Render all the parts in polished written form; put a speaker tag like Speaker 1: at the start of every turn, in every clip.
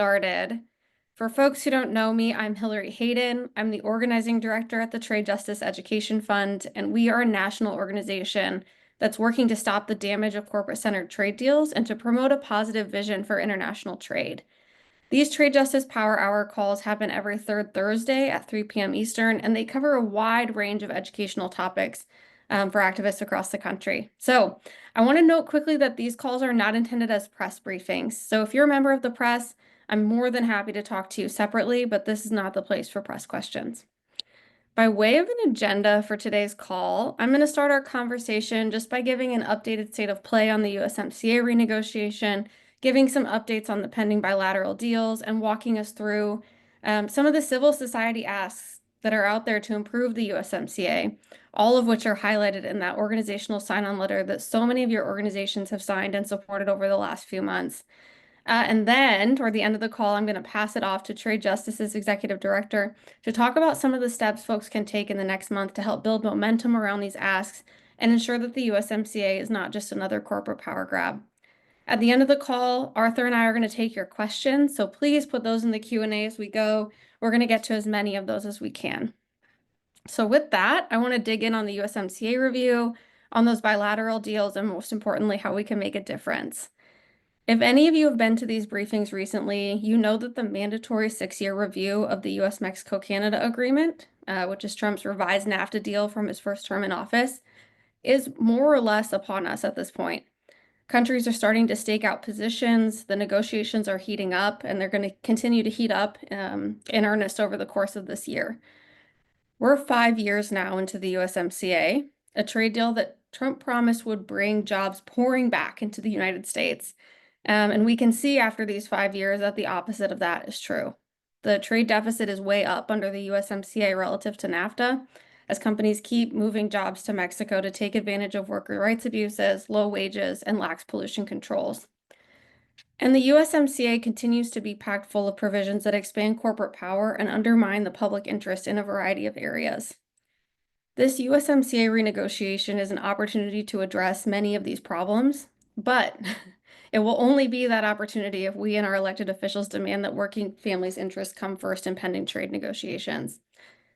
Speaker 1: Started. For folks who don't know me, I'm Hillary Hayden. I'm the organizing director at the Trade Justice Education Fund, and we are a national organization that's working to stop the damage of corporate-centered trade deals and to promote a positive vision for international trade. These Trade Justice Power Hour calls happen every third Thursday at 3 p.m. Eastern, and they cover a wide range of educational topics for activists across the country. So I want to note quickly that these calls are not intended as press briefings. So if you're a member of the press, I'm more than happy to talk to you separately, but this is not the place for press questions. By way of an agenda for today's call, I'm going to start our conversation just by giving an updated state of play on the USMCA renegotiation, giving some updates on the pending bilateral deals, and walking us through some of the civil society asks that are out there to improve the USMCA, all of which are highlighted in that organizational sign-on letter that so many of your organizations have signed and supported over the last few months. And then, toward the end of the call, I'm going to pass it off to Trade Justice's executive director to talk about some of the steps folks can take in the next month to help build momentum around these asks and ensure that the USMCA is not just another corporate power grab. At the end of the call, Arthur and I are going to take your questions, so please put those in the Q&A as we go. We're going to get to as many of those as we can. So with that, I want to dig in on the USMCA review, on those bilateral deals, and most importantly, how we can make a difference. If any of you have been to these briefings recently, you know that the mandatory 6-year review of the US-Mexico-Canada agreement, which is Trump's revised NAFTA deal from his first term in office, is more or less upon us at this point. Countries are starting to stake out positions, the negotiations are heating up, and they're going to continue to heat up in earnest over the course of this year. We're 5 years now into the USMCA, a trade deal that Trump promised would bring jobs pouring back into the United States. And we can see after these 5 years that the opposite of that is true. The trade deficit is way up under the USMCA relative to NAFTA, as companies keep moving jobs to Mexico to take advantage of worker rights abuses, low wages, and lax pollution controls. And the USMCA continues to be packed full of provisions that expand corporate power and undermine the public interest in a variety of areas. This USMCA renegotiation is an opportunity to address many of these problems, but it will only be that opportunity if we and our elected officials demand that working families' interests come first in pending trade negotiations.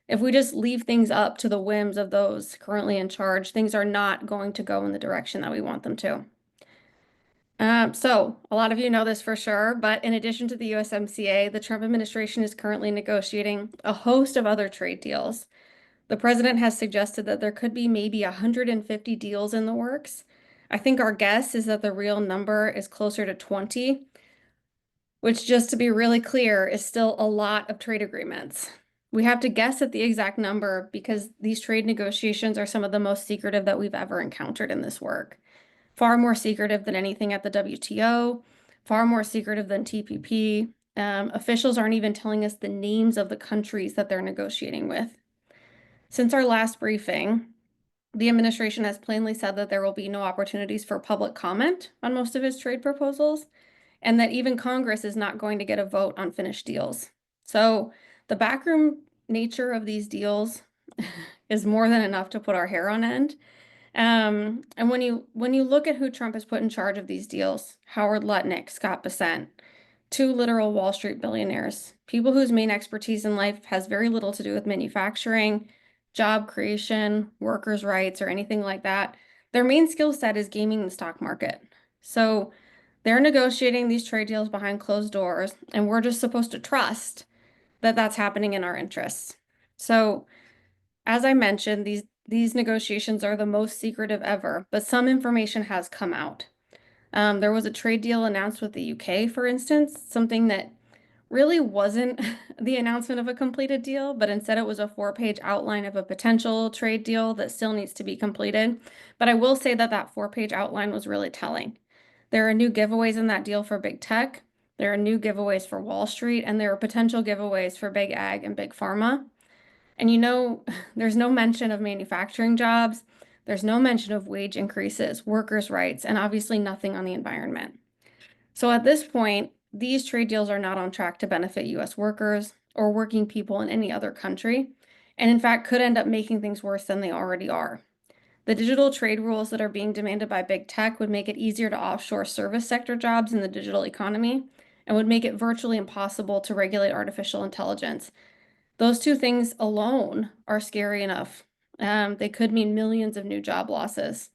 Speaker 1: If we just leave things up to the whims of those currently in charge, things are not going to go in the direction that we want them to. So a lot of you know this for sure, but in addition to the USMCA, the Trump administration is currently negotiating a host of other trade deals. The president has suggested that there could be maybe 150 deals in the works. I think our guess is that the real number is closer to 20, which, just to be really clear, is still a lot of trade agreements. We have to guess at the exact number because these trade negotiations are some of the most secretive that we've ever encountered in this work. Far more secretive than anything at the WTO, far more secretive than TPP. Officials aren't even telling us the names of the countries that they're negotiating with. Since our last briefing, the administration has plainly said that there will be no opportunities for public comment on most of its trade proposals, and that even Congress is not going to get a vote on finished deals. So the backroom nature of these deals is more than enough to put our hair on end. And when you look at who Trump has put in charge of these deals, Howard Lutnick, Scott Bessent, two literal Wall Street billionaires, people whose main expertise in life has very little to do with manufacturing, job creation, workers' rights, or anything like that. Their main skill set is gaming the stock market. So they're negotiating these trade deals behind closed doors, and we're just supposed to trust that that's happening in our interests. So as I mentioned, these negotiations are the most secretive ever, but some information has come out. There was a trade deal announced with the UK, for instance, something that really wasn't the announcement of a completed deal, but instead it was a 4-page outline of a potential trade deal that still needs to be completed. But I will say that that 4-page outline was really telling. There are new giveaways in that deal for big tech. There are new giveaways for Wall Street, and there are potential giveaways for big ag and big pharma. And there's no mention of manufacturing jobs. There's no mention of wage increases, workers' rights, and obviously nothing on the environment. So at this point, these trade deals are not on track to benefit US workers or working people in any other country, and in fact could end up making things worse than they already are. The digital trade rules that are being demanded by big tech would make it easier to offshore service sector jobs in the digital economy, and would make it virtually impossible to regulate artificial intelligence. Those two things alone are scary enough. They could mean millions of new job losses.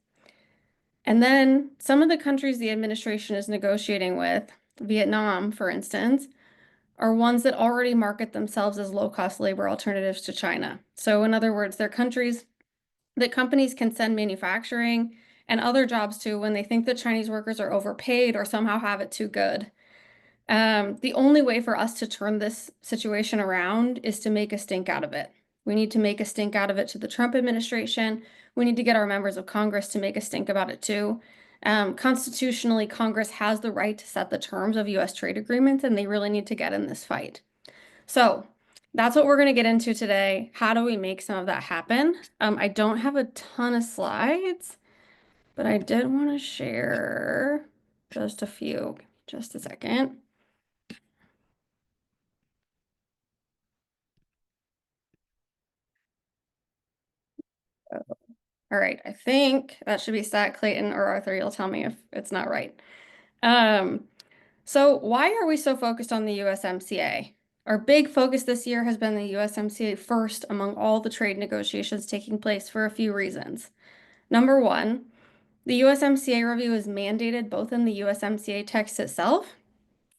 Speaker 1: And then some of the countries the administration is negotiating with, Vietnam, for instance, are ones that already market themselves as low-cost labor alternatives to China. So in other words, they're countries that companies can send manufacturing and other jobs to when they think that Chinese workers are overpaid or somehow have it too good. The only way for us to turn this situation around is to make a stink out of it. We need to make a stink out of it to the Trump administration. We need to get our members of Congress to make a stink about it too. Constitutionally, Congress has the right to set the terms of U.S. trade agreements, and they really need to get in this fight. So that's what we're going to get into today. How do we make some of that happen? I don't have a ton of slides, but I did want to share just a few. Just a second. All right, I think that should be stat, Clayton or Arthur. You'll tell me if it's not right. So why are we so focused on the USMCA? Our big focus this year has been the USMCA first among all the trade negotiations taking place for a few reasons. Number one, the USMCA review is mandated both in the USMCA text itself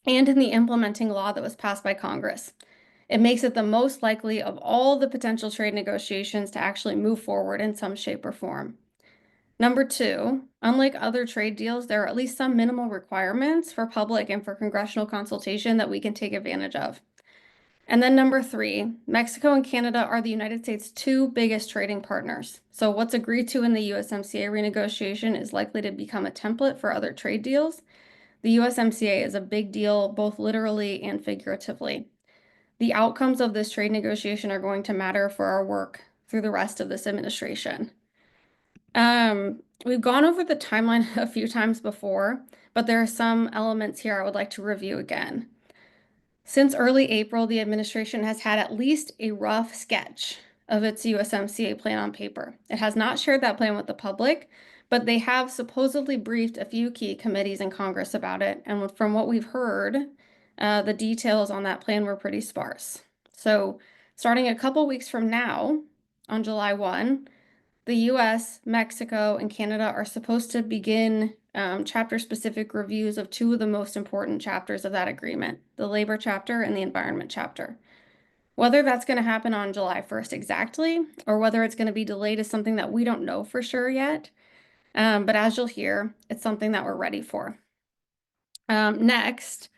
Speaker 1: and in the implementing law that was passed by Congress. It makes it the most likely of all the potential trade negotiations to actually move forward in some shape or form. Number two, unlike other trade deals, there are at least some minimal requirements for public and for congressional consultation that we can take advantage of. And then number three, Mexico and Canada are the United States' two biggest trading partners. So what's agreed to in the USMCA renegotiation is likely to become a template for other trade deals. The USMCA is a big deal, both literally and figuratively. The outcomes of this trade negotiation are going to matter for our work through the rest of this administration. We've gone over the timeline a few times before, but there are some elements here I would like to review again. Since early April, the administration has had at least a rough sketch of its USMCA plan on paper. It has not shared that plan with the public, but they have supposedly briefed a few key committees in Congress about it. And from what we've heard, the details on that plan were pretty sparse. So starting a couple weeks from now, on July 1, the US, Mexico, and Canada are supposed to begin chapter-specific reviews of two of the most important chapters of that agreement, the labor chapter and the environment chapter. Whether that's going to happen on July 1st exactly, or whether it's going to be delayed is something that we don't know for sure yet. But as you'll hear, it's something that we're ready for. Next,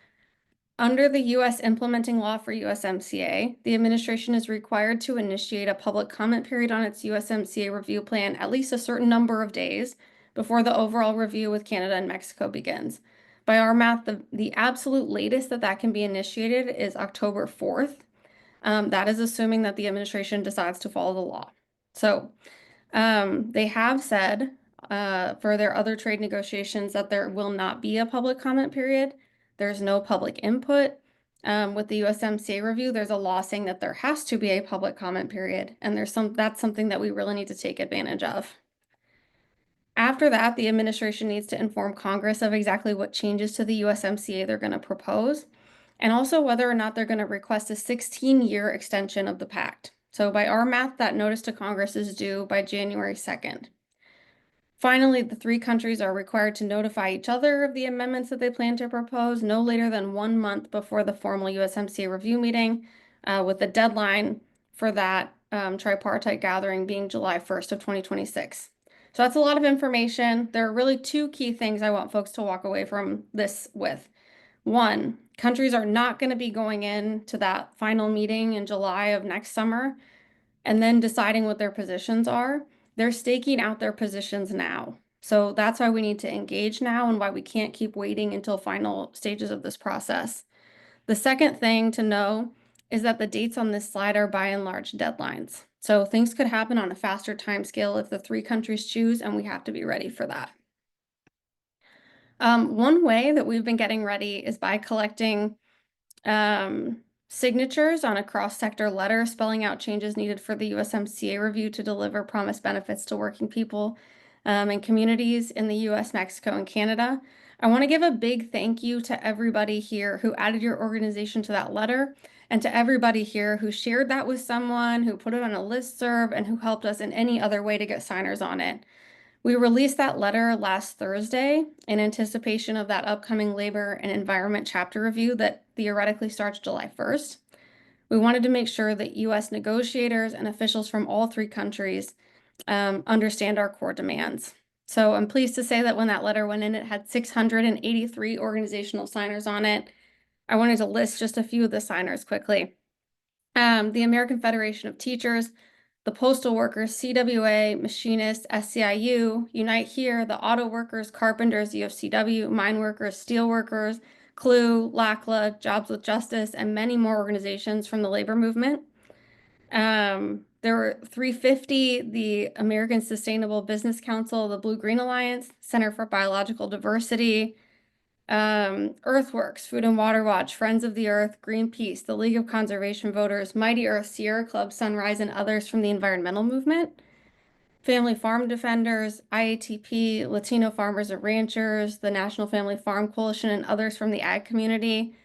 Speaker 1: under the U.S. implementing law for USMCA, the administration is required to initiate a public comment period on its USMCA review plan at least a certain number of days before the overall review with Canada and Mexico begins. By our math, the absolute latest that can be initiated is October 4th. That is assuming that the administration decides to follow the law. So they have said for their other trade negotiations that there will not be a public comment period. There's no public input. With the USMCA review, there's a law saying that there has to be a public comment period, and that's something that we really need to take advantage of. After that, the administration needs to inform Congress of exactly what changes to the USMCA they're going to propose, and also whether or not they're going to request a 16-year extension of the pact. So by our math, that notice to Congress is due by January 2nd. Finally, the three countries are required to notify each other of the amendments that they plan to propose no later than 1 month before the formal USMCA review meeting, with the deadline for that tripartite gathering being July 1st of 2026. So that's a lot of information. There are really two key things I want folks to walk away from this with. One, countries are not going to be going into that final meeting in July of next summer and then deciding what their positions are. They're staking out their positions now. So that's why we need to engage now and why we can't keep waiting until final stages of this process. The second thing to know is that the dates on this slide are by and large deadlines. So things could happen on a faster timescale if the three countries choose, and we have to be ready for that. One way that we've been getting ready is by collecting signatures on a cross-sector letter spelling out changes needed for the USMCA review to deliver promised benefits to working people and communities in the US, Mexico, and Canada. I want to give a big thank you to everybody here who added your organization to that letter, and to everybody here who shared that with someone, who put it on a listserv, and who helped us in any other way to get signers on it. We released that letter last Thursday in anticipation of that upcoming labor and environment chapter review that theoretically starts July 1st. We wanted to make sure that U.S. negotiators and officials from all three countries understand our core demands. So I'm pleased to say that when that letter went in, it had 683 organizational signers on it. I wanted to list just a few of the signers quickly. The American Federation of Teachers, the Postal Workers, CWA, Machinists, SCIU, Unite Here, the Auto Workers, Carpenters, UFCW, Mine Workers, Steel Workers, CLUE, LACLA, Jobs with Justice, and many more organizations from the labor movement. There were 350, the American Sustainable Business Council, the Blue-Green Alliance, Center for Biological Diversity, Earthworks, Food and Water Watch, Friends of the Earth, Greenpeace, the League of Conservation Voters, Mighty Earth, Sierra Club, Sunrise, and others from the environmental movement, Family Farm Defenders, IATP, Latino Farmers and Ranchers, the National Family Farm Coalition, and others from the ag community,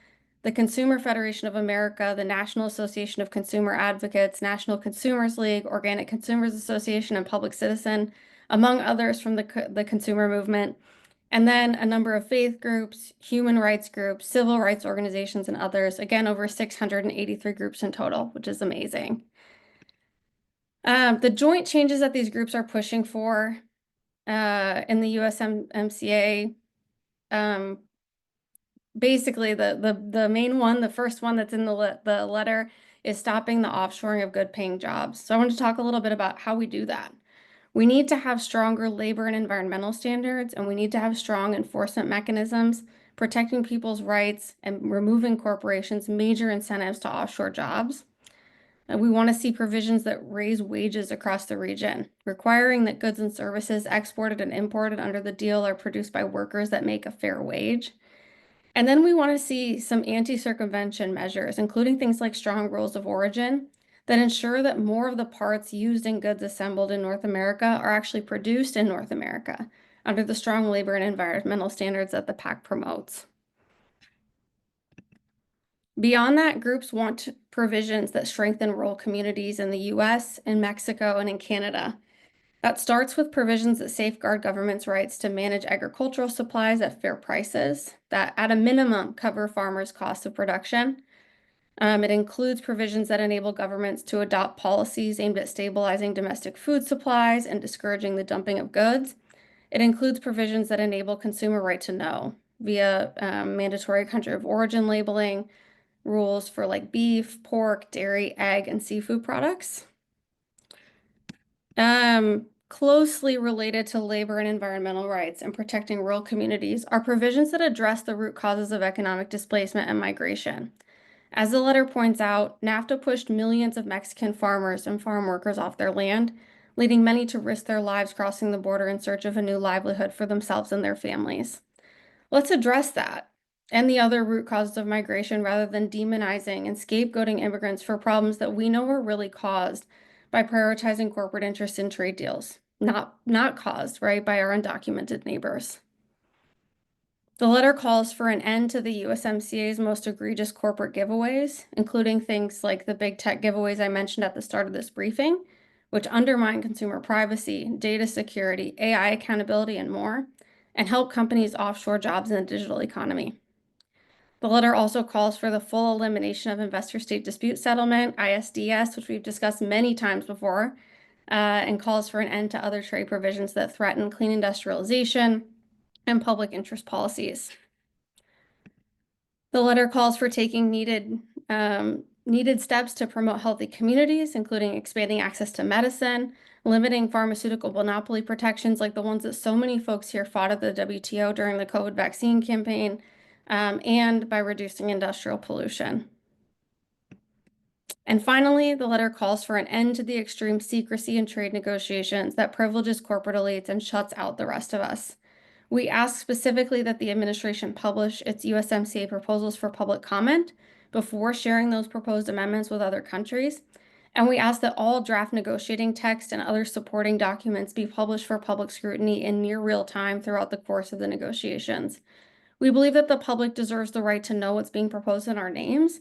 Speaker 1: the Consumer Federation of America, the National Association of Consumer Advocates, National Consumers League, Organic Consumers Association, and Public Citizen, among others from the consumer movement, and then a number of faith groups, human rights groups, civil rights organizations, and others. Again, over 683 groups in total, which is amazing. The joint changes that these groups are pushing for in the USMCA, basically the main one, the first one that's in the letter, is stopping the offshoring of good-paying jobs. So I want to talk a little bit about how we do that. We need to have stronger labor and environmental standards, and we need to have strong enforcement mechanisms protecting people's rights and removing corporations' major incentives to offshore jobs. And we want to see provisions that raise wages across the region, requiring that goods and services exported and imported under the deal are produced by workers that make a fair wage. And then we want to see some anti-circumvention measures, including things like strong rules of origin, that ensure that more of the parts used in goods assembled in North America are actually produced in North America under the strong labor and environmental standards that the pact promotes. Beyond that, groups want provisions that strengthen rural communities in the US, in Mexico, and in Canada. That starts with provisions that safeguard governments' rights to manage agricultural supplies at fair prices, that at a minimum cover farmers' costs of production. It includes provisions that enable governments to adopt policies aimed at stabilizing domestic food supplies and discouraging the dumping of goods. It includes provisions that enable consumer right to know via mandatory country of origin labeling, rules for like beef, pork, dairy, egg, and seafood products. Closely related to labor and environmental rights and protecting rural communities are provisions that address the root causes of economic displacement and migration. As the letter points out, NAFTA pushed millions of Mexican farmers and farm workers off their land, leading many to risk their lives crossing the border in search of a new livelihood for themselves and their families. Let's address that and the other root causes of migration rather than demonizing and scapegoating immigrants for problems that we know were really caused by prioritizing corporate interests in trade deals, not caused, right, by our undocumented neighbors. The letter calls for an end to the USMCA's most egregious corporate giveaways, including things like the big tech giveaways I mentioned at the start of this briefing, which undermine consumer privacy, data security, AI accountability, and more, and help companies offshore jobs in the digital economy. The letter also calls for the full elimination of investor-state dispute settlement, ISDS, which we've discussed many times before, and calls for an end to other trade provisions that threaten clean industrialization and public interest policies. The letter calls for taking needed steps to promote healthy communities, including expanding access to medicine, limiting pharmaceutical monopoly protections like the ones that so many folks here fought at the WTO during the COVID vaccine campaign, and by reducing industrial pollution. And finally, the letter calls for an end to the extreme secrecy in trade negotiations that privileges corporate elites and shuts out the rest of us. We ask specifically that the administration publish its USMCA proposals for public comment before sharing those proposed amendments with other countries. And we ask that all draft negotiating text and other supporting documents be published for public scrutiny in near real time throughout the course of the negotiations. We believe that the public deserves the right to know what's being proposed in our names,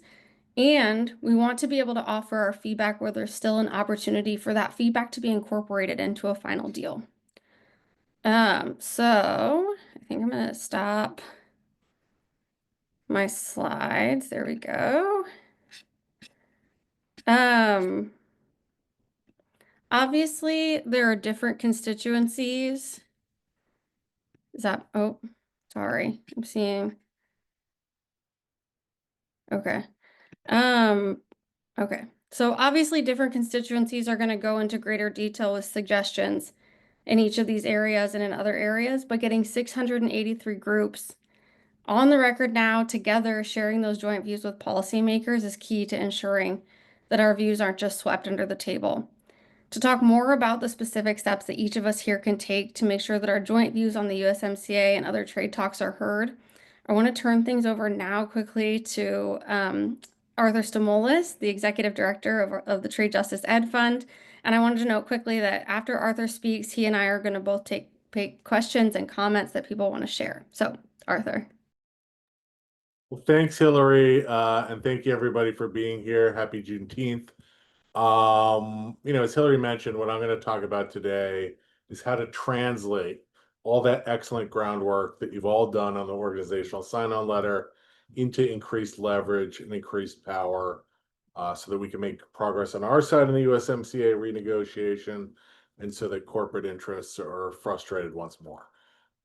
Speaker 1: and we want to be able to offer our feedback where there's still an opportunity for that feedback to be incorporated into a final deal. So I think I'm gonna stop my slides. There we go. Um, Obviously there are different constituencies. Is that, oh, sorry, I'm seeing. Okay. Um, okay. So obviously different constituencies are going to go into greater detail with suggestions in each of these areas and in other areas, but getting 683 groups on the record now together sharing those joint views with policymakers is key to ensuring that our views aren't just swept under the table. To talk more about the specific steps that each of us here can take to make sure that our joint views on the USMCA and other trade talks are heard, I want to turn things over now quickly to Arthur Stamolis, the Executive Director of the Trade Justice Ed Fund. And I wanted to note quickly that after Arthur speaks, he and I are going to both take questions and comments that people want to share. So, Arthur.
Speaker 2: Well, thanks, Hillary, and thank you everybody for being here. Happy Juneteenth. As Hillary mentioned, what I'm going to talk about today is how to translate all that excellent groundwork that you've all done on the organizational sign-on letter into increased leverage and increased power, so that we can make progress on our side in the USMCA renegotiation, and so that corporate interests are frustrated once more.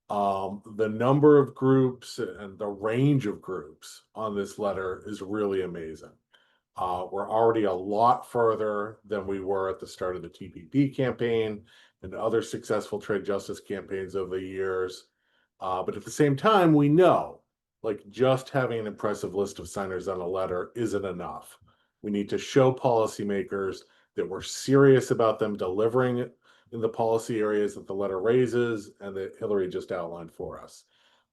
Speaker 2: The number of groups and the range of groups on this letter is really amazing. We're already a lot further than we were at the start of the TPP campaign and other successful trade justice campaigns over the years. But at the same time, we know, like, just having an impressive list of signers on a letter isn't enough. We need to show policymakers that we're serious about them delivering in the policy areas that the letter raises and that Hillary just outlined for us.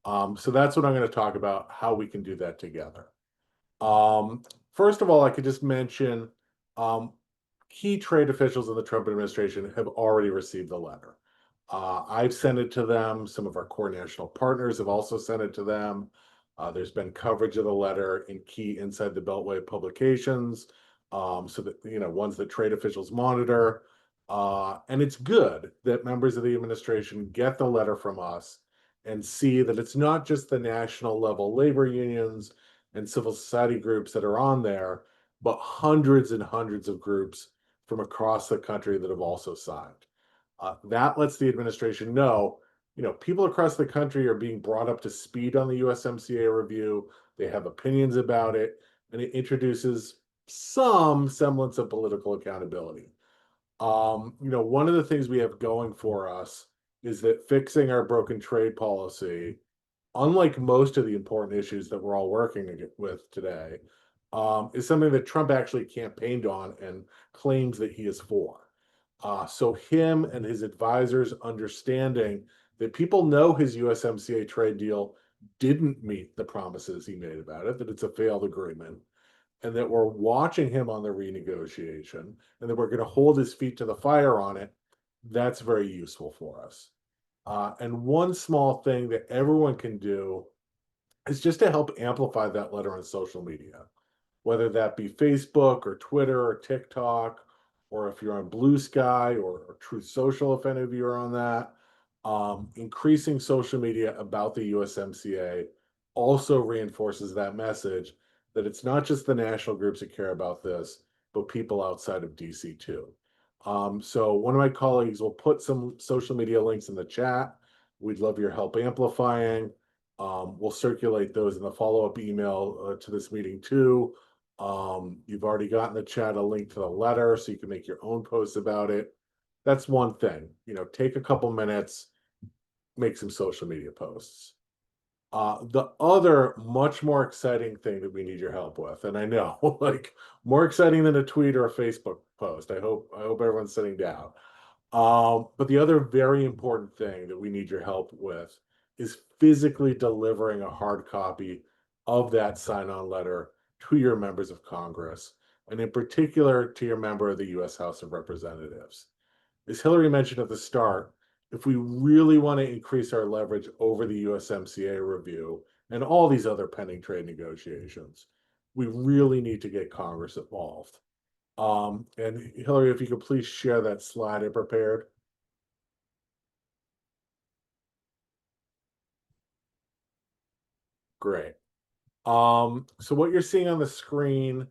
Speaker 2: So that's what I'm going to talk about, how we can do that together. Um, First of all, I could just mention key trade officials in the Trump administration have already received the letter. I've sent it to them. Some of our core national partners have also sent it to them. There's been coverage of the letter in key Inside the Beltway publications, so that, ones that trade officials monitor. And it's good that members of the administration get the letter from us and see that it's not just the national level labor unions and civil society groups that are on there, but hundreds and hundreds of groups from across the country that have also signed. That lets the administration know, people across the country are being brought up to speed on the USMCA review. They have opinions about it, and it introduces some semblance of political accountability. One of the things we have going for us is that fixing our broken trade policy, unlike most of the important issues that we're all working with today, is something that Trump actually campaigned on and claims that he is for. So him and his advisors understanding that people know his USMCA trade deal didn't meet the promises he made about it, that it's a failed agreement, and that we're watching him on the renegotiation, and that we're going to hold his feet to the fire on it, that's very useful for us. And one small thing that everyone can do is just to help amplify that letter on social media, whether that be Facebook or Twitter or TikTok, or if you're on Blue Sky or Truth Social, if any of you are on that. Increasing social media about the USMCA also reinforces that message that it's not just the national groups that care about this, but people outside of DC too. So one of my colleagues will put some social media links in the chat. We'd love your help amplifying. We'll circulate those in the follow-up email to this meeting too. You've already got in the chat a link to the letter so you can make your own posts about it. That's one thing. Take a couple minutes, make some social media posts. The other much more exciting thing that we need your help with, and I know, like, more exciting than a tweet or a Facebook post. I hope everyone's sitting down. But the other very important thing that we need your help with is physically delivering a hard copy of that sign-on letter to your members of Congress, and in particular to your member of the U.S. House of Representatives. As Hillary mentioned at the start, if we really want to increase our leverage over the USMCA review and all these other pending trade negotiations. We really need to get Congress involved. And Hillary, if you could please share that slide I prepared. Great. So what you're seeing on the screen,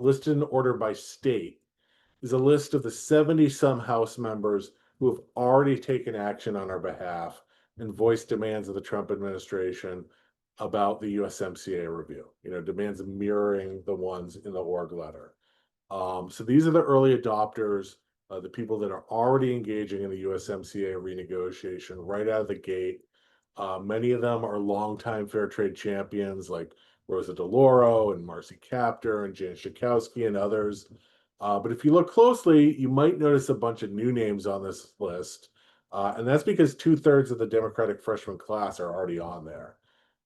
Speaker 2: listed in order by state, is a list of the 70 some House members who have already taken action on our behalf and voiced demands of the Trump administration about the USMCA review, demands mirroring the ones in the org letter. So these are the early adopters, the people that are already engaging in the USMCA renegotiation right out of the gate. Many of them are longtime fair trade champions like Rosa DeLauro and Marcy Kaptur and Jan Schakowsky and others. But if you look closely, you might notice a bunch of new names on this list. And that's because 2/3 of the Democratic freshman class are already on there.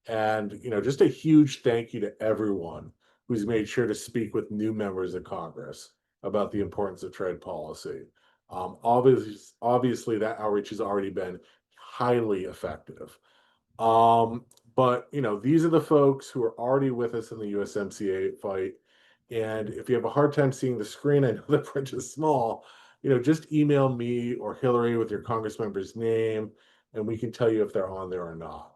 Speaker 2: And, just a huge thank you to everyone who's made sure to speak with new members of Congress about the importance of trade policy. Obviously, that outreach has already been highly effective. Um, but these are the folks who are already with us in the USMCA fight. And if you have a hard time seeing the screen, I know the print is small, just email me or Hillary with your Congress member's name, and we can tell you if they're on there or not.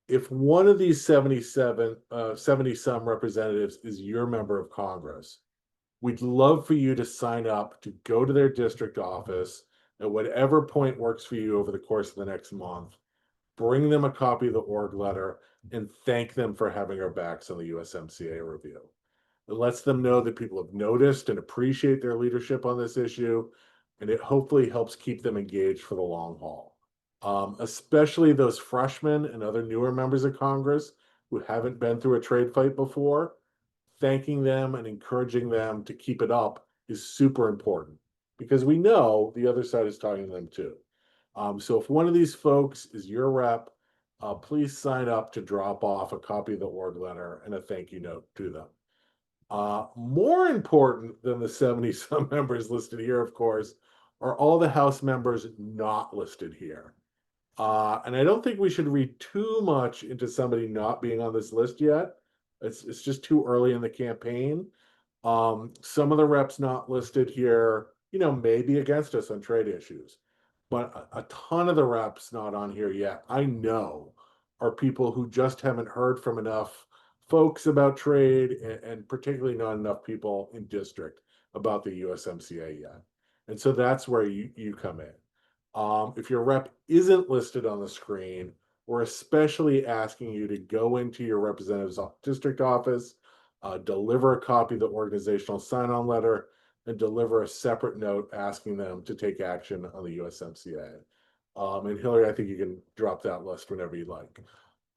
Speaker 2: If one of these 70 some representatives is your member of Congress, we'd love for you to sign up to go to their district office at whatever point works for you over the course of the next month. Bring them a copy of the org letter and thank them for having our backs on the USMCA review. It lets them know that people have noticed and appreciate their leadership on this issue, and it hopefully helps keep them engaged for the long haul. Especially those freshmen and other newer members of Congress who haven't been through a trade fight before, thanking them and encouraging them to keep it up is super important because we know the other side is talking to them too. So if one of these folks is your rep, please sign up to drop off a copy of the org letter and a thank you note to them. More important than the 70 some members listed here, of course, are all the House members not listed here. And I don't think we should read too much into somebody not being on this list yet. It's just too early in the campaign. Some of the reps not listed here, may be against us on trade issues, but a ton of the reps not on here yet, I know, are people who just haven't heard from enough folks about trade, and particularly not enough people in district about the USMCA yet. And so that's where you come in. If your rep isn't listed on the screen, we're especially asking you to go into your representative's district office, deliver a copy of the organizational sign-on letter, and deliver a separate note asking them to take action on the USMCA. And Hillary, I think you can drop that list whenever you like.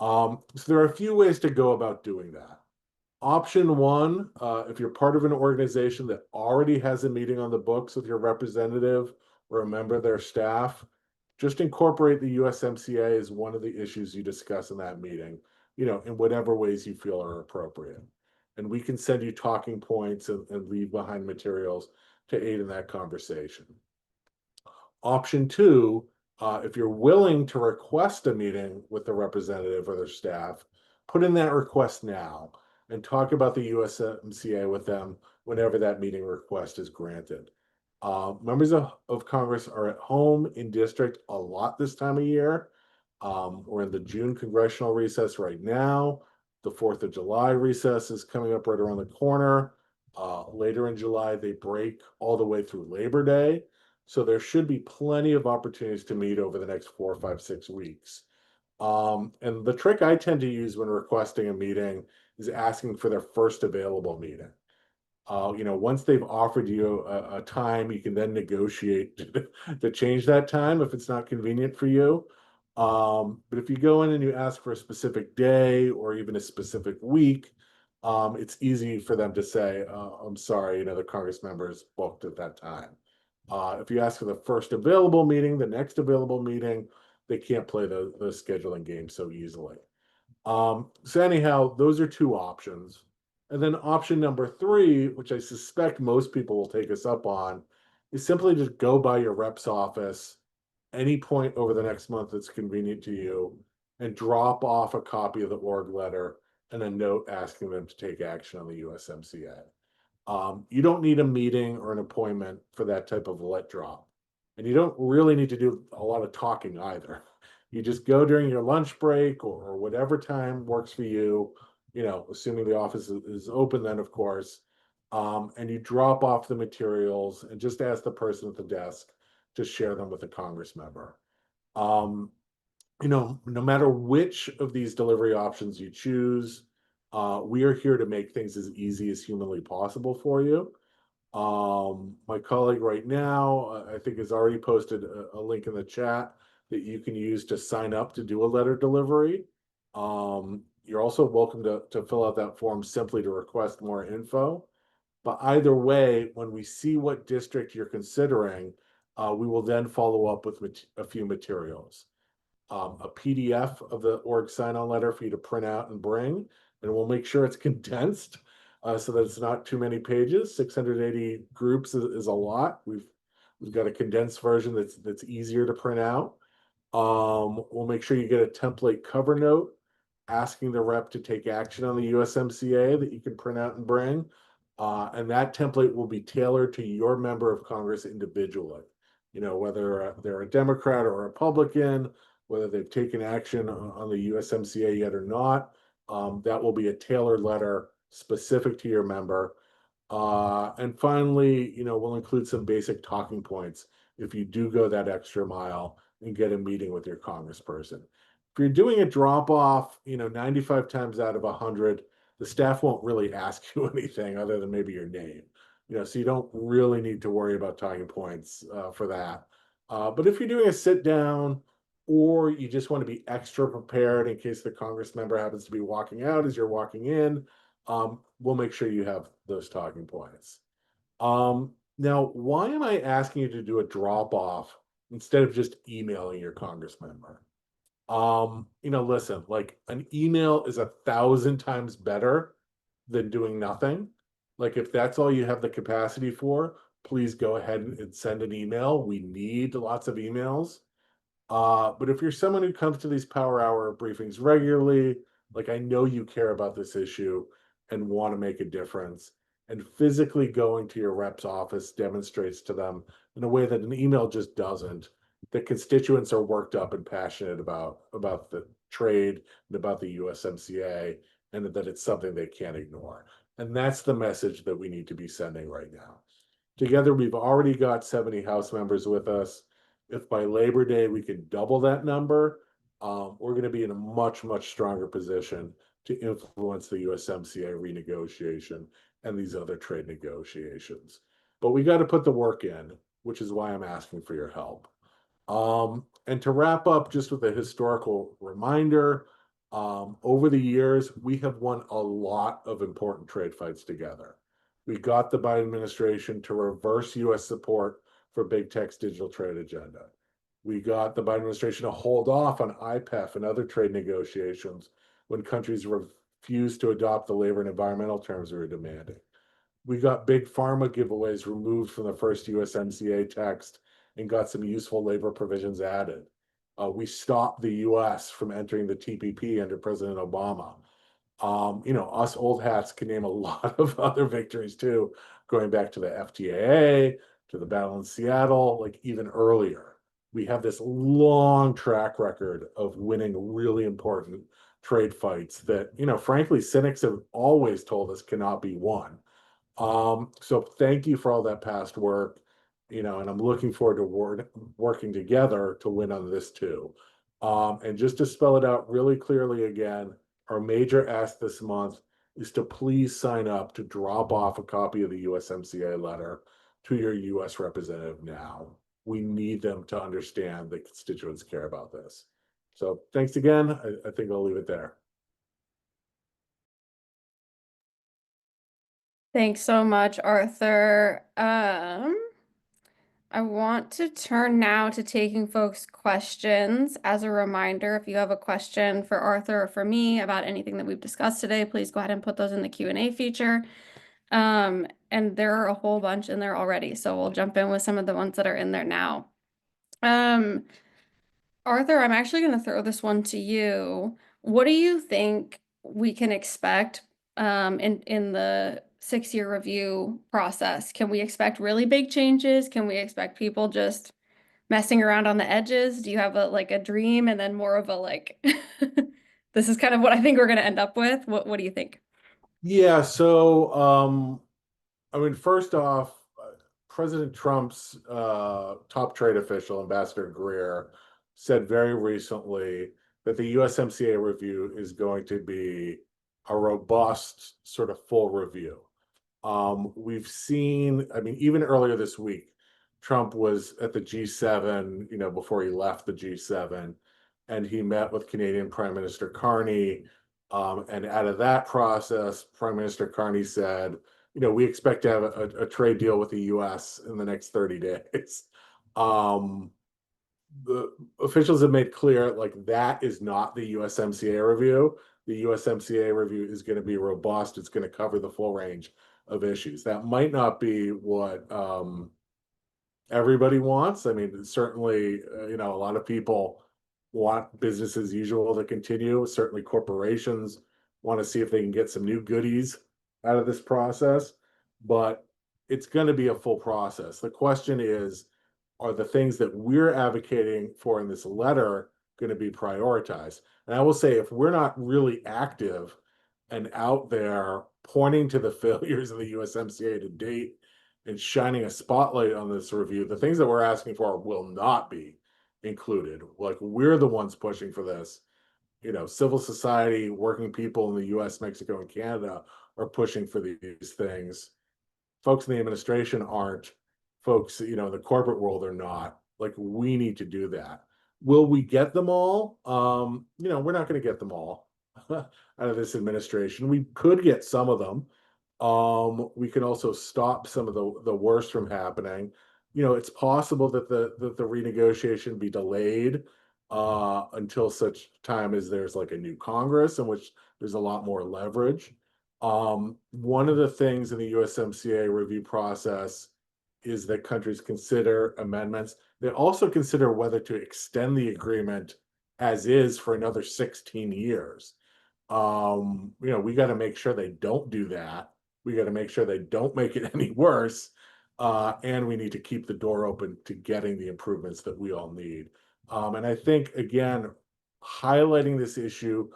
Speaker 2: So there are a few ways to go about doing that. Option one, if you're part of an organization that already has a meeting on the books with your representative or a member of their staff, just incorporate the USMCA as one of the issues you discuss in that meeting, in whatever ways you feel are appropriate. And we can send you talking points and leave behind materials to aid in that conversation. Option two, if you're willing to request a meeting with the representative or their staff, put in that request now and talk about the USMCA with them whenever that meeting request is granted. Members of Congress are at home in district a lot this time of year. We're in the June congressional recess right now. The 4th of July recess is coming up right around the corner. Later in July, they break all the way through Labor Day. So there should be plenty of opportunities to meet over the next 4, 5, 6 weeks. And the trick I tend to use when requesting a meeting is asking for their first available meeting. Once they've offered you a time, you can then negotiate to change that time if it's not convenient for you. But if you go in and you ask for a specific day or even a specific week, it's easy for them to say, I'm sorry, the Congress member is booked at that time. If you ask for the first available meeting, the next available meeting, they can't play the scheduling game so easily. So anyhow, those are two options. And then option number three, which I suspect most people will take us up on, is simply just go by your rep's office any point over the next month that's convenient to you and drop off a copy of the org letter and a note asking them to take action on the USMCA. You don't need a meeting or an appointment for that type of let drop. And you don't really need to do a lot of talking either. You just go during your lunch break or whatever time works for you, assuming the office is open, then of course, and you drop off the materials and just ask the person at the desk to share them with a Congress member. Um, no matter which of these delivery options you choose, we are here to make things as easy as humanly possible for you. My colleague right now, I think, has already posted a link in the chat that you can use to sign up to do a letter delivery. You're also welcome to fill out that form simply to request more info. But either way, when we see what district you're considering, we will then follow up with a few materials. A PDF of the org sign-on letter for you to print out and bring, and we'll make sure it's condensed so that it's not too many pages. 680 groups is a lot. We've got a condensed version that's easier to print out. We'll make sure you get a template cover note asking the rep to take action on the USMCA that you can print out and bring. And that template will be tailored to your member of Congress individually. Whether they're a Democrat or a Republican, whether they've taken action on the USMCA yet or not, that will be a tailored letter specific to your member. And finally, we'll include some basic talking points if you do go that extra mile and get a meeting with your congressperson. If you're doing a drop off, 95 times out of 100, the staff won't really ask you anything other than maybe your name. So you don't really need to worry about talking points for that. But if you're doing a sit down or you just want to be extra prepared in case the Congress member happens to be walking out as you're walking in, we'll make sure you have those talking points. Now, why am I asking you to do a drop off instead of just emailing your Congress member? Listen, like an email is 1,000 times better than doing nothing. Like if that's all you have the capacity for, please go ahead and send an email. We need lots of emails. But if you're someone who comes to these power hour briefings regularly, like I know you care about this issue and want to make a difference, and physically going to your rep's office demonstrates to them in a way that an email just doesn't, that constituents are worked up and passionate about the trade and about the USMCA, and that it's something they can't ignore. And that's the message that we need to be sending right now. Together, we've already got 70 House members with us. If by Labor Day we can double that number, we're going to be in a much, much stronger position to influence the USMCA renegotiation and these other trade negotiations. But we got to put the work in, which is why I'm asking for your help. And to wrap up, just with a historical reminder, over the years, we have won a lot of important trade fights together. We got the Biden administration to reverse US support for big tech's digital trade agenda. We got the Biden administration to hold off on IPEF and other trade negotiations when countries refused to adopt the labor and environmental terms we were demanding. We got big pharma giveaways removed from the first USMCA text and got some useful labor provisions added. We stopped the US from entering the TPP under President Obama. Us old hats can name a lot of other victories too, going back to the FTAA, to the battle in Seattle, like even earlier. We have this long track record of winning really important trade fights that, frankly, cynics have always told us cannot be won. So thank you for all that past work, and I'm looking forward to working together to win on this too. And just to spell it out really clearly again, our major ask this month is to please sign up to drop off a copy of the USMCA letter to your US representative now. We need them to understand that constituents care about this. So thanks again. I think I'll leave it there.
Speaker 1: Thanks so much, Arthur. I want to turn now to taking folks' questions. As a reminder, if you have a question for Arthur or for me about anything that we've discussed today, please go ahead and put those in the Q&A feature. And there are a whole bunch in there already, so we'll jump in with some of the ones that are in there now. Arthur, I'm actually going to throw this one to you. What do you think we can expect in the 6-year review process? Can we expect really big changes? Can we expect people just messing around on the edges? Do you have a dream and then more of a like this is kind of what I think we're going to end up with? What do you think?
Speaker 2: Yeah, so I mean, first off, President Trump's top trade official, Ambassador Greer, said very recently that the USMCA review is going to be a robust, sort of full review. We've seen, I mean, even earlier this week, Trump was at the G7, before he left the G7, and he met with Canadian Prime Minister Carney. And out of that process, Prime Minister Carney said, we expect to have a trade deal with the US in the next 30 days. Um, the officials have made clear like that is not the USMCA review. The USMCA review is going to be robust. It's going to cover the full range of issues. That might not be what everybody wants. I mean, certainly, a lot of people want business as usual to continue. Certainly, corporations want to see if they can get some new goodies out of this process, but it's going to be a full process. The question is, are the things that we're advocating for in this letter going to be prioritized? And I will say, if we're not really active and out there pointing to the failures of the USMCA to date and shining a spotlight on this review, the things that we're asking for will not be included. Like, we're the ones pushing for this. Civil society, working people in the US, Mexico, and Canada are pushing for these things. Folks in the administration aren't. Folks, the corporate world are not. Like, we need to do that. Will we get them all? We're not going to get them all out of this administration. We could get some of them. We can also stop some of the worst from happening. It's possible that the renegotiation be delayed until such time as there's like a new Congress in which there's a lot more leverage. One of the things in the USMCA review process is that countries consider amendments. They also consider whether to extend the agreement as is for another 16 years. We got to make sure they don't do that. We got to make sure they don't make it any worse. And we need to keep the door open to getting the improvements that we all need. And I think, again, highlighting this issue,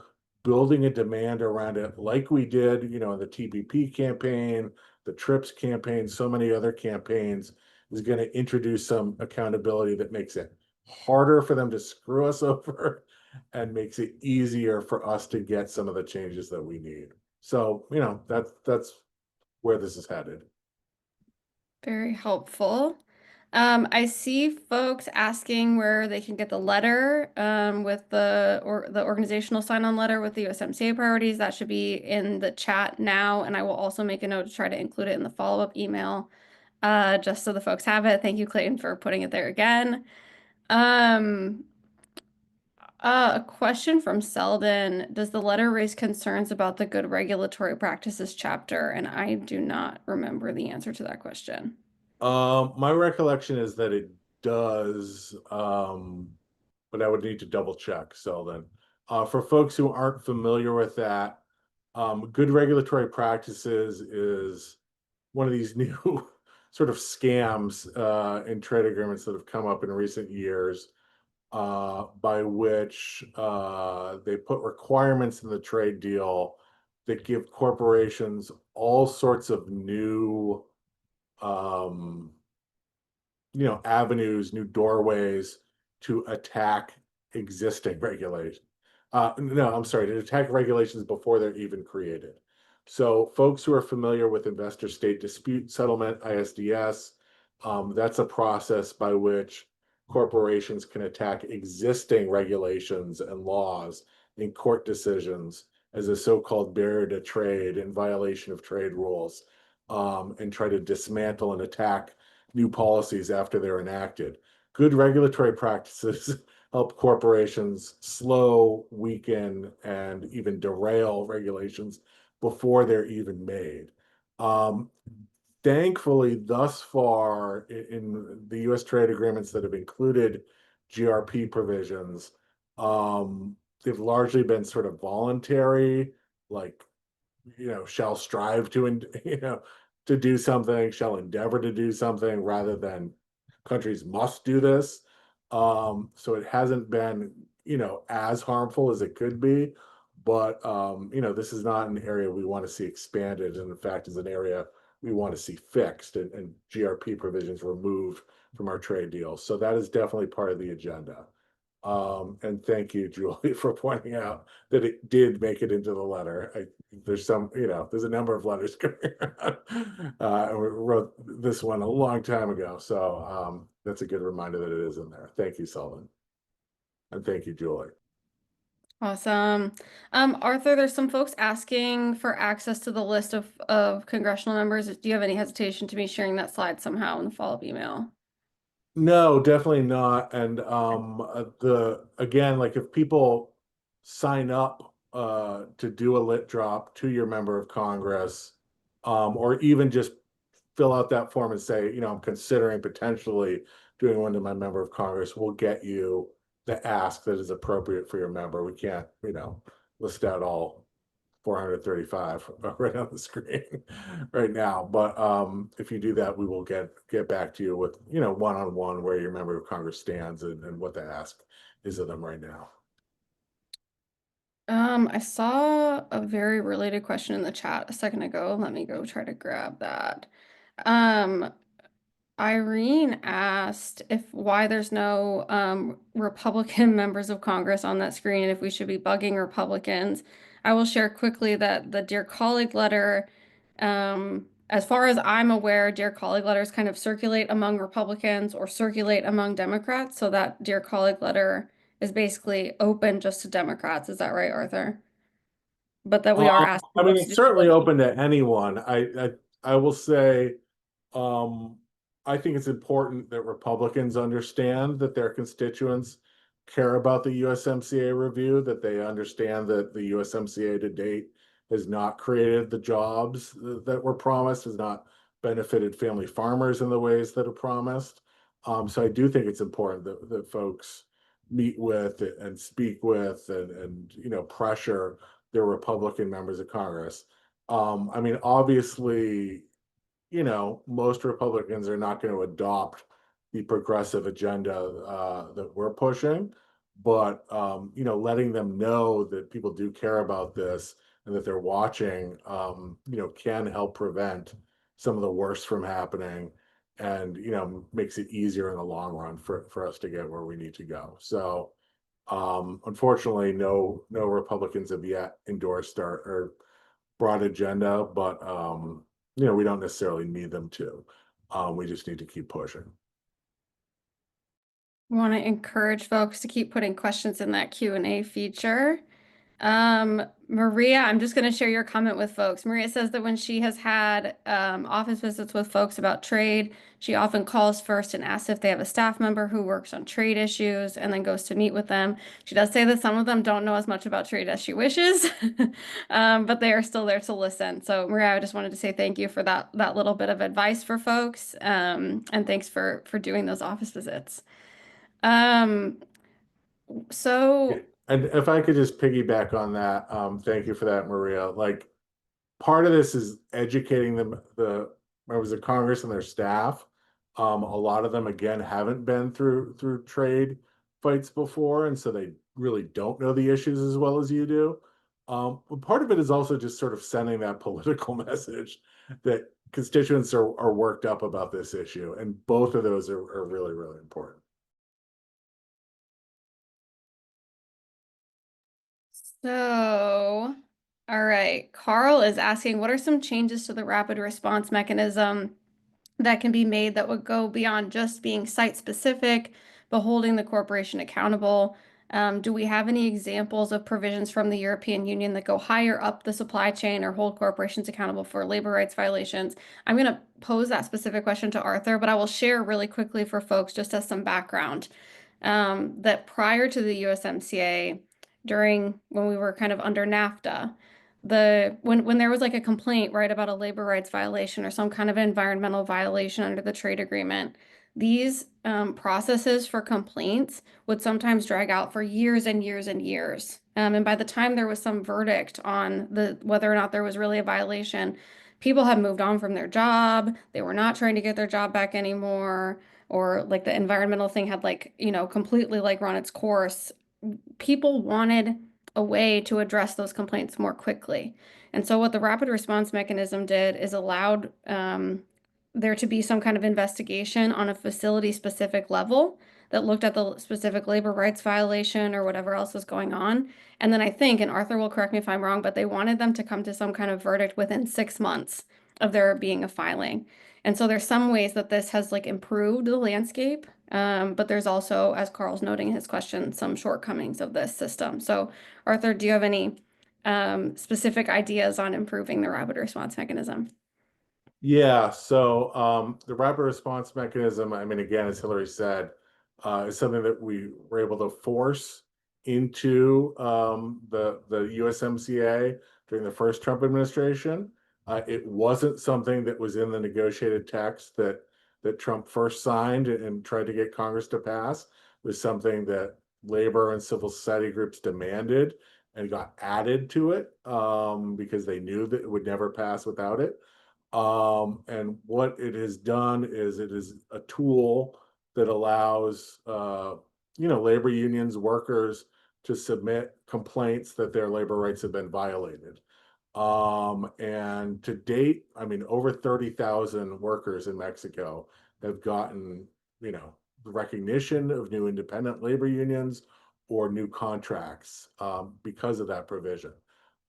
Speaker 2: building a demand around it, like we did, in the TPP campaign, the TRIPS campaign, so many other campaigns, is going to introduce some accountability that makes it harder for them to screw us over and makes it easier for us to get some of the changes that we need. So, that's where this is headed.
Speaker 1: Very helpful. I see folks asking where they can get the letter with the organizational sign-on letter with the USMCA priorities. That should be in the chat now, and I will also make a note to try to include it in the follow-up email, just so the folks have it. Thank you, Clayton, for putting it there again. Um, a question from Selden. Does the letter raise concerns about the good regulatory practices chapter? And I do not remember the answer to that question.
Speaker 2: My recollection is that it does, but I would need to double check, Selden. For folks who aren't familiar with that, good regulatory practices is one of these new sort of scams in trade agreements that have come up in recent years, by which they put requirements in the trade deal that give corporations all sorts of new um, avenues, new doorways to attack existing regulations. No, I'm sorry, to attack regulations before they're even created. So folks who are familiar with investor state dispute settlement, ISDS, that's a process by which corporations can attack existing regulations and laws in court decisions as a so-called barrier to trade in violation of trade rules, and try to dismantle and attack new policies after they're enacted. Good regulatory practices help corporations slow, weaken, and even derail regulations before they're even made. Um, Thankfully, thus far in the US trade agreements that have included GRP provisions, they've largely been sort of voluntary, like, shall strive to, to do something, shall endeavor to do something rather than countries must do this. So it hasn't been, as harmful as it could be. But, this is not an area we want to see expanded. And in fact, is an area we want to see fixed and GRP provisions removed from our trade deals. So that is definitely part of the agenda. And thank you, Julie, for pointing out that it did make it into the letter. There's there's a number of letters going around. And we wrote this one a long time ago. So that's a good reminder that it is in there. Thank you, Sullivan. And thank you, Julie.
Speaker 1: Awesome. Arthur, there's some folks asking for access to the list of congressional members. Do you have any hesitation to me sharing that slide somehow in the follow-up email?
Speaker 2: No, definitely not. And the again, like if people sign up to do a lit drop to your member of Congress, or even just fill out that form and say, I'm considering potentially doing one to my member of Congress, we'll get you the ask that is appropriate for your member. We can't, list out all 435 right on the screen right now. But if you do that, we will get back to you with, one-on-one where your member of Congress stands and what the ask is of them right now.
Speaker 1: I saw a very related question in the chat a second ago. Let me go try to grab that. Um, Irene asked if why there's no Republican members of Congress on that screen and if we should be bugging Republicans. I will share quickly that the Dear Colleague letter, as far as I'm aware, Dear Colleague letters kind of circulate among Republicans or circulate among Democrats. So that Dear Colleague letter is basically open just to Democrats. Is that right, Arthur? But that we are
Speaker 2: I
Speaker 1: asking
Speaker 2: mean,
Speaker 1: folks to
Speaker 2: it's
Speaker 1: do
Speaker 2: certainly
Speaker 1: so.
Speaker 2: open to anyone. I will say, um, I think it's important that Republicans understand that their constituents care about the USMCA review, that they understand that the USMCA to date has not created the jobs that were promised, has not benefited family farmers in the ways that are promised. So I do think it's important that folks meet with and speak with and pressure their Republican members of Congress. I mean, obviously, most Republicans are not going to adopt the progressive agenda that we're pushing, but letting them know that people do care about this and that they're watching, can help prevent some of the worst from happening, and makes it easier in the long run for us to get where we need to go. So, unfortunately, no Republicans have yet endorsed our broad agenda, but we don't necessarily need them to. We just need to keep pushing.
Speaker 1: We want to encourage folks to keep putting questions in that Q&A feature. Maria, I'm just going to share your comment with folks. Maria says that when she has had office visits with folks about trade, she often calls first and asks if they have a staff member who works on trade issues and then goes to meet with them. She does say that some of them don't know as much about trade as she wishes, but they are still there to listen. So Maria, I just wanted to say thank you for that little bit of advice for folks, and thanks for doing those office visits. Um,
Speaker 2: Yeah.
Speaker 1: so
Speaker 2: And if I could just piggyback on that, thank you for that, Maria. Like, part of this is educating the members of Congress and their staff. A lot of them, again, haven't been through trade fights before, and so they really don't know the issues as well as you do. But part of it is also just sort of sending that political message that constituents are worked up about this issue, and both of those are really, really important.
Speaker 1: So, all right. Carl is asking, what are some changes to the rapid response mechanism that can be made that would go beyond just being site specific, but holding the corporation accountable? Do we have any examples of provisions from the European Union that go higher up the supply chain or hold corporations accountable for labor rights violations? I'm going to pose that specific question to Arthur, but I will share really quickly for folks just as some background that prior to the USMCA, during when we were kind of under NAFTA, when there was like a complaint, right, about a labor rights violation or some kind of environmental violation under the trade agreement, these processes for complaints would sometimes drag out for years and years and years. And by the time there was some verdict on whether or not there was really a violation, people had moved on from their job. They were not trying to get their job back anymore, or like the environmental thing had like, completely like run its course. People wanted a way to address those complaints more quickly. And so what the rapid response mechanism did is allowed there to be some kind of investigation on a facility specific level that looked at the specific labor rights violation or whatever else was going on. And then I think, and Arthur will correct me if I'm wrong, but they wanted them to come to some kind of verdict within 6 months of there being a filing. And so there's some ways that this has like improved the landscape, but there's also, as Carl's noting in his question, some shortcomings of this system. So Arthur, do you have any specific ideas on improving the rapid response mechanism?
Speaker 2: Yeah, so the rapid response mechanism, I mean, again, as Hillary said, is something that we were able to force into the USMCA during the first Trump administration. It wasn't something that was in the negotiated text that Trump first signed and tried to get Congress to pass. It was something that labor and civil society groups demanded and got added to it because they knew that it would never pass without it. And what it has done is it is a tool that allows labor unions, workers to submit complaints that their labor rights have been violated. And to date, I mean, over 30,000 workers in Mexico have gotten, the recognition of new independent labor unions or new contracts because of that provision.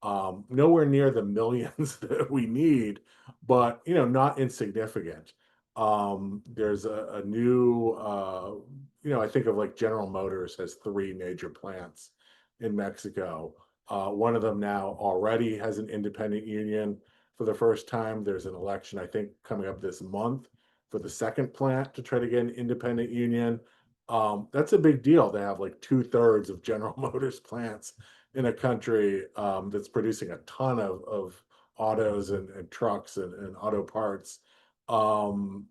Speaker 2: Nowhere near the millions that we need, but not insignificant. There's a new, I think of like General Motors has three major plants in Mexico. One of them now already has an independent union for the first time. There's an election, I think, coming up this month for the second plant to try to get an independent union. That's a big deal to have like 2/3 of General Motors plants in a country that's producing a ton of autos and trucks and auto parts. To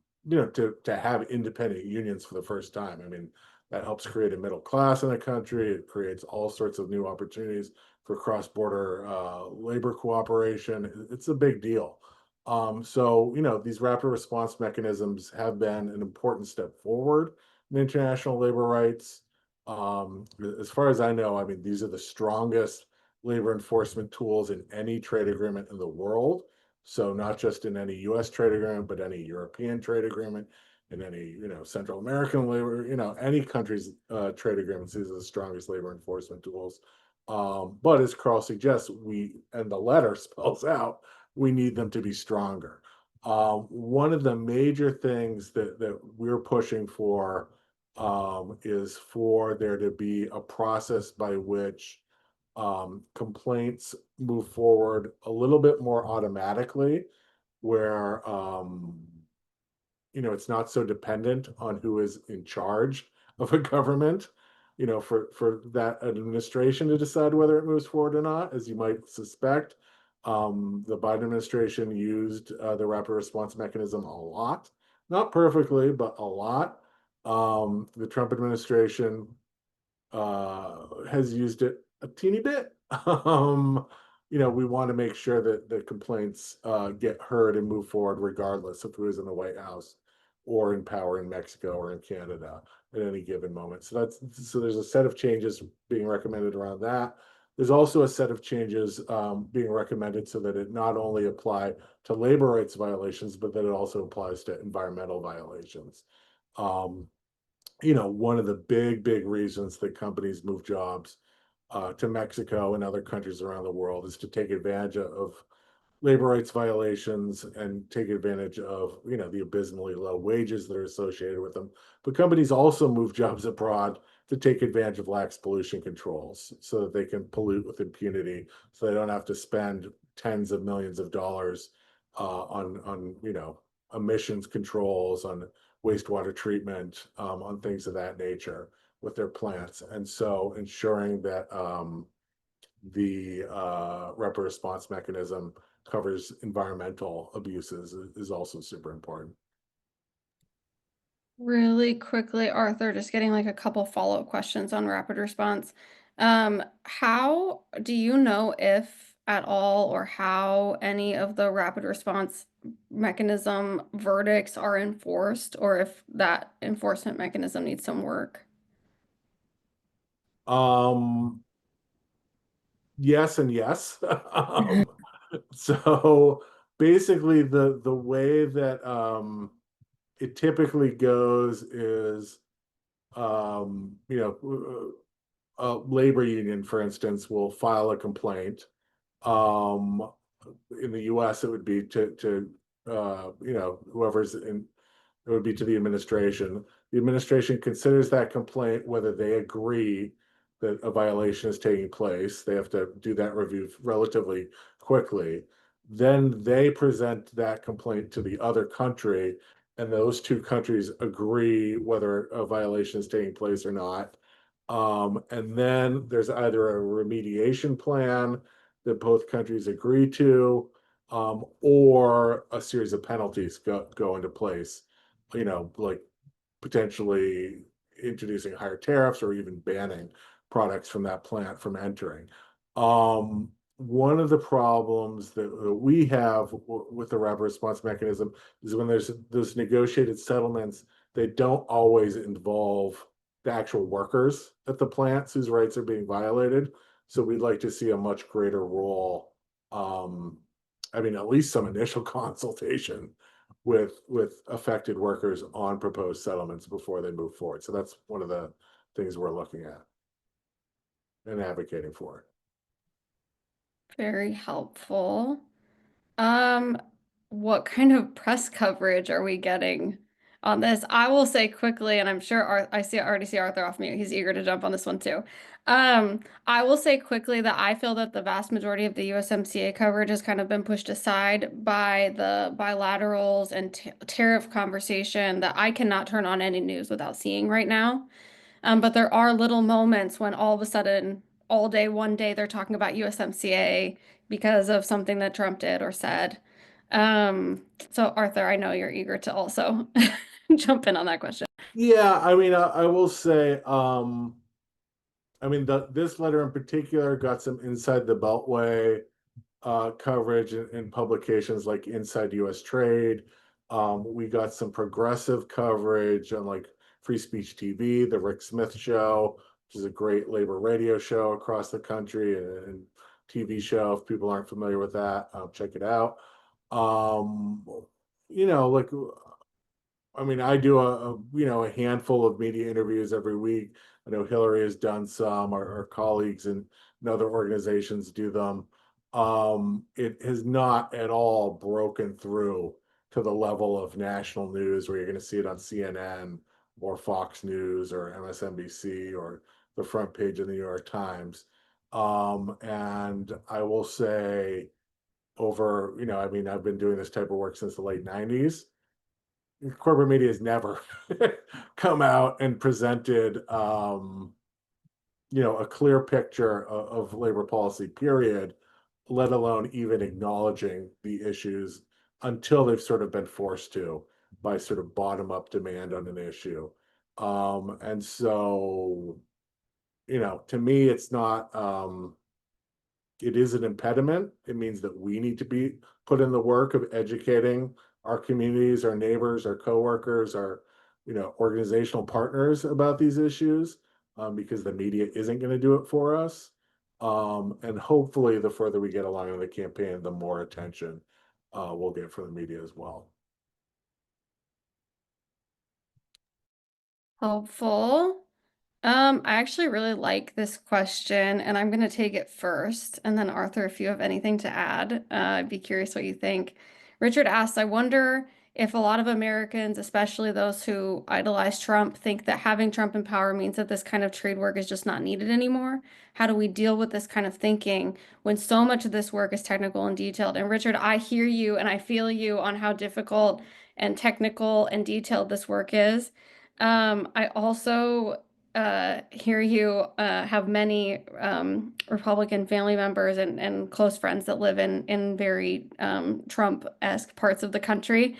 Speaker 2: have independent unions for the first time. I mean, that helps create a middle class in the country. It creates all sorts of new opportunities for cross-border labor cooperation. It's a big deal. So, these rapid response mechanisms have been an important step forward in international labor rights. As far as I know, I mean, these are the strongest labor enforcement tools in any trade agreement in the world. So not just in any US trade agreement, but any European trade agreement, in any, Central American labor, any country's trade agreements, these are the strongest labor enforcement tools. But as Carl suggests, and the letter spells out, we need them to be stronger. One of the major things that we're pushing for is for there to be a process by which complaints move forward a little bit more automatically, where it's not so dependent on who is in charge of a government, for that administration to decide whether it moves forward or not, as you might suspect. The Biden administration used the rapid response mechanism a lot, not perfectly, but a lot. The Trump administration has used it a teeny bit. We want to make sure that the complaints get heard and move forward regardless of who is in the White House or in power in Mexico or in Canada at any given moment. So there's a set of changes being recommended around that. There's also a set of changes being recommended so that it not only apply to labor rights violations, but that it also applies to environmental violations. One of the big reasons that companies move jobs to Mexico and other countries around the world is to take advantage of labor rights violations and take advantage of, the abysmally low wages that are associated with them. But companies also move jobs abroad to take advantage of lax pollution controls so that they can pollute with impunity, so they don't have to spend tens of millions of dollars on emissions controls, on wastewater treatment, on things of that nature with their plants. And so ensuring that the rapid response mechanism covers environmental abuses is also super important.
Speaker 1: Really quickly, Arthur, just getting like a couple follow-up questions on rapid response. How do you know if at all or how any of the rapid response mechanism verdicts are enforced or if that enforcement mechanism needs some work?
Speaker 2: Um, yes and yes. So basically the way that it typically goes is a labor union, for instance, will file a complaint. Um, in the US, it would be to whoever's in, it would be to the administration. The administration considers that complaint, whether they agree that a violation is taking place. They have to do that review relatively quickly. Then they present that complaint to the other country, and those two countries agree whether a violation is taking place or not. And then there's either a remediation plan that both countries agree to, or a series of penalties go into place, like potentially introducing higher tariffs or even banning products from that plant from entering. One of the problems that we have with the rapid response mechanism is when there's those negotiated settlements, they don't always involve the actual workers at the plants whose rights are being violated. So we'd like to see a much greater role. I mean, at least some initial consultation with affected workers on proposed settlements before they move forward. So that's one of the things we're looking at and advocating for.
Speaker 1: Very helpful. Um, what kind of press coverage are we getting on this? I will say quickly, and I'm sure already see Arthur off mute. He's eager to jump on this one too. I will say quickly that I feel that the vast majority of the USMCA coverage has kind of been pushed aside by the bilaterals and t tariff conversation that I cannot turn on any news without seeing right now. But there are little moments when all of a sudden, all day, one day, they're talking about USMCA because of something that Trump did or said. So Arthur, I know you're eager to also jump in on that question.
Speaker 2: Yeah, I mean, I will say, I mean, this letter in particular got some inside the Beltway coverage in publications like Inside US Trade. We got some progressive coverage on like Free Speech TV, the Rick Smith Show, which is a great labor radio show across the country and TV show. If people aren't familiar with that, check it out. Um, like I mean, I do a handful of media interviews every week. I know Hillary has done some, our colleagues and other organizations do them. It has not at all broken through to the level of national news where you're going to see it on CNN or Fox News or MSNBC or the front page of the New York Times. And I will say I mean, I've been doing this type of work since the late 90s. Corporate media has never come out and presented a clear picture of labor policy, period, let alone even acknowledging the issues until they've sort of been forced to by sort of bottom up demand on an issue. And so, to me, it is an impediment. It means that we need to be put in the work of educating our communities, our neighbors, our coworkers, our organizational partners about these issues, because the media isn't going to do it for us. And hopefully, the further we get along in the campaign, the more attention we'll get from the media as well.
Speaker 1: Helpful. I actually really like this question, and I'm going to take it first. And then, Arthur, if you have anything to add, I'd be curious what you think. Richard asks, I wonder if a lot of Americans, especially those who idolize Trump, think that having Trump in power means that this kind of trade work is just not needed anymore. How do we deal with this kind of thinking when so much of this work is technical and detailed? And Richard, I hear you and I feel you on how difficult and technical and detailed this work is. I also hear you have many Republican family members and close friends that live in very Trump-esque parts of the country.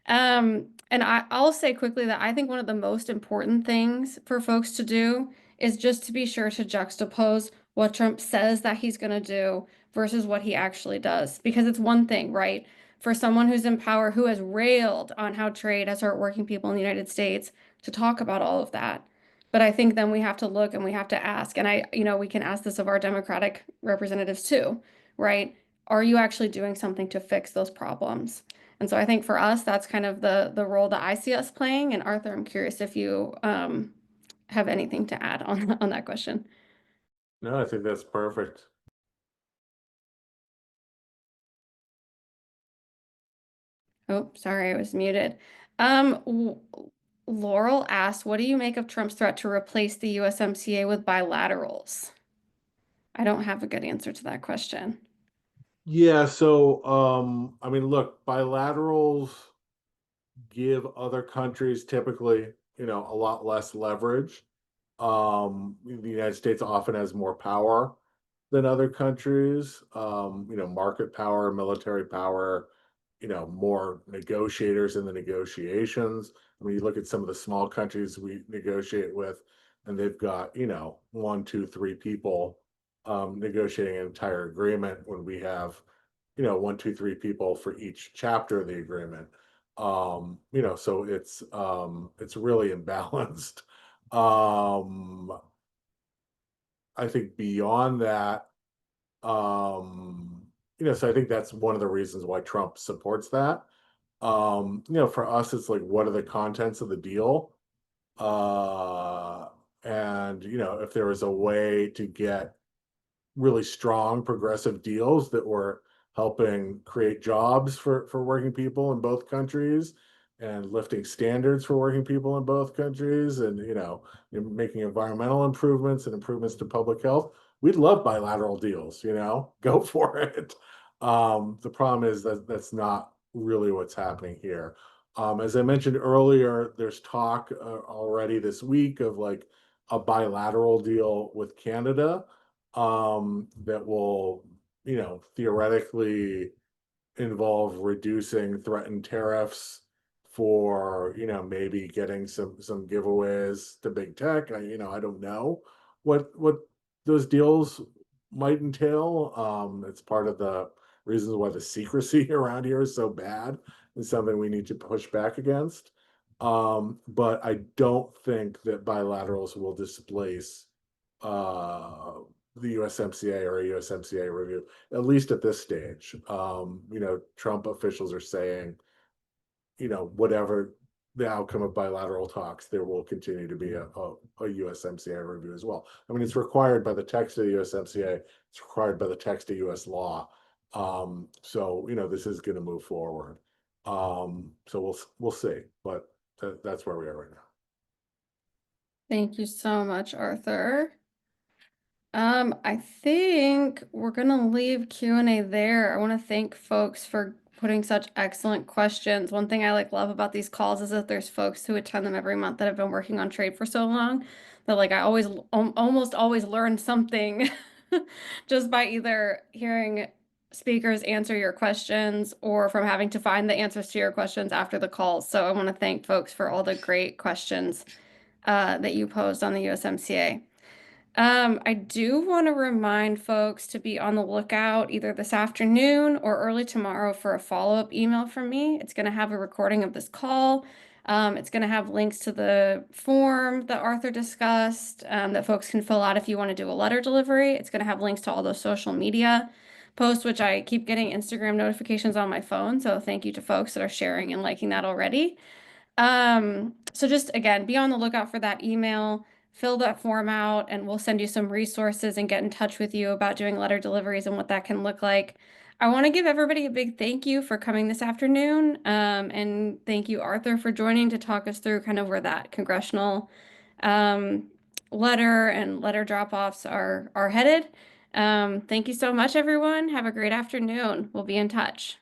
Speaker 1: And I'll say quickly that I think one of the most important things for folks to do is just to be sure to juxtapose what Trump says that he's going to do versus what he actually does. Because it's one thing, right? For someone who's in power who has railed on how trade has hurt working people in the United States to talk about all of that. But I think then we have to look and we have to ask, and we can ask this of our Democratic representatives too, right? Are you actually doing something to fix those problems? And so I think for us, that's kind of the role that I see us playing. And Arthur, I'm curious if you have anything to add on that question.
Speaker 2: No, I think that's perfect.
Speaker 1: Oh, sorry, I was muted. Laurel asked, what do you make of Trump's threat to replace the USMCA with bilaterals? I don't have a good answer to that question.
Speaker 2: Yeah, so I mean, look, bilaterals give other countries typically, a lot less leverage. The United States often has more power than other countries, market power, military power, more negotiators in the negotiations. I mean, you look at some of the small countries we negotiate with, and they've got, one, two, three people negotiating an entire agreement when we have, one, two, three people for each chapter of the agreement. So it's really imbalanced. Um, I think beyond that, so I think that's one of the reasons why Trump supports that. For us, it's like, what are the contents of the deal? Uh, and if there was a way to get really strong progressive deals that were helping create jobs for working people in both countries and lifting standards for working people in both countries and making environmental improvements and improvements to public health. We'd love bilateral deals, go for it. The problem is that that's not really what's happening here. As I mentioned earlier, there's talk already this week of like a bilateral deal with Canada that will, theoretically involve reducing threatened tariffs for, maybe getting some giveaways to big tech. I don't know what those deals might entail. It's part of the reasons why the secrecy around here is so bad and something we need to push back against. But I don't think that bilaterals will displace uh the USMCA or a USMCA review, at least at this stage. Trump officials are saying, whatever the outcome of bilateral talks, there will continue to be a USMCA review as well. I mean, it's required by the text of the USMCA, it's required by the text of US law. So, this is going to move forward. So we'll see, but that's where we are right now.
Speaker 1: Thank you so much, Arthur. I think we're gonna leave Q&A there. I want to thank folks for putting such excellent questions. One thing I love about these calls is that there's folks who attend them every month that have been working on trade for so long that I always almost always learn something just by either hearing speakers answer your questions or from having to find the answers to your questions after the calls. So I want to thank folks for all the great questions that you posed on the USMCA. I do want to remind folks to be on the lookout either this afternoon or early tomorrow for a follow-up email from me. It's going to have a recording of this call. It's going to have links to the form that Arthur discussed that folks can fill out if you want to do a letter delivery. It's going to have links to all those social media posts, which I keep getting Instagram notifications on my phone. So thank you to folks that are sharing and liking that already. So just again, be on the lookout for that email, fill that form out, and we'll send you some resources and get in touch with you about doing letter deliveries and what that can look like. I want to give everybody a big thank you for coming this afternoon. And thank you, Arthur, for joining to talk us through kind of where that congressional um, letter and letter drop-offs are headed. Thank you so much, everyone. Have a great afternoon. We'll be in touch.